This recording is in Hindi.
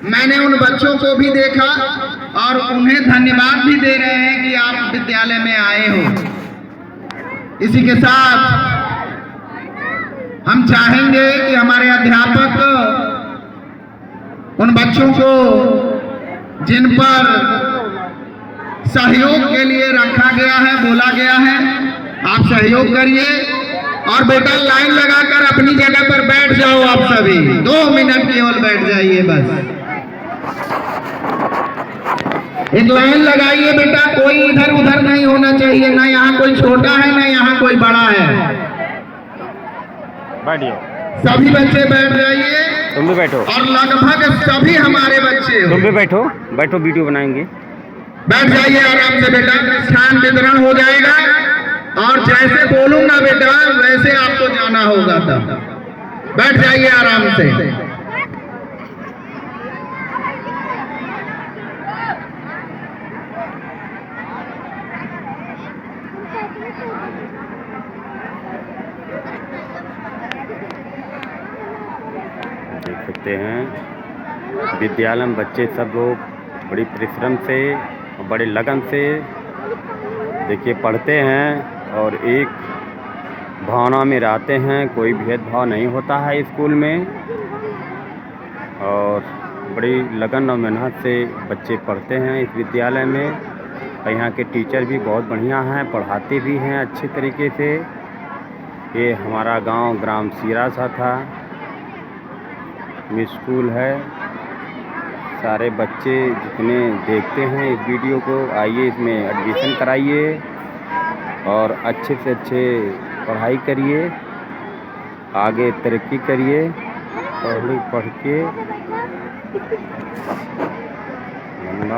मैंने उन बच्चों को भी देखा और उन्हें धन्यवाद भी दे रहे हैं कि आप विद्यालय में आए हो। इसी के साथ हम चाहेंगे कि हमारे अध्यापक उन बच्चों को जिन पर सहयोग के लिए रखा गया है, बोला गया है, आप सहयोग करिए और बेटा लाइन लगाकर अपनी जगह पर बैठ जाओ। आप सभी 2 मिनट केवल बैठ जाइए, बस एक लाइन लगाइए बेटा, कोई इधर उधर नहीं होना चाहिए, ना यहाँ कोई छोटा है ना यहाँ कोई बड़ा है। बैठिए, सभी बच्चे बैठ जाइए। तुम भी बैठो और लगभग सभी हमारे बच्चे तुम भी बैठो, बैठो वीडियो बनाएंगे। बैठ जाइए आराम से बेटा, स्थान वितरण हो जाएगा और जैसे बोलूंगा बेटा वैसे आपको जाना होगा। तब बैठ जाइए आराम से। देख सकते हैं विद्यालय में बच्चे सब लोग बड़ी परिश्रम से और बड़े लगन से देखिए पढ़ते हैं और एक भावना में रहते हैं। कोई भेदभाव नहीं होता है स्कूल में और बड़ी लगन और मेहनत से बच्चे पढ़ते हैं इस विद्यालय में। यहाँ के टीचर भी बहुत बढ़िया हैं, पढ़ाते भी हैं अच्छे तरीके से। ये हमारा गांव ग्राम सिरासा था में स्कूल है। सारे बच्चे जितने देखते हैं इस वीडियो को, आइए इसमें एडमिशन कराइए और अच्छे से अच्छे पढ़ाई करिए, आगे तरक्की करिए, पढ़ के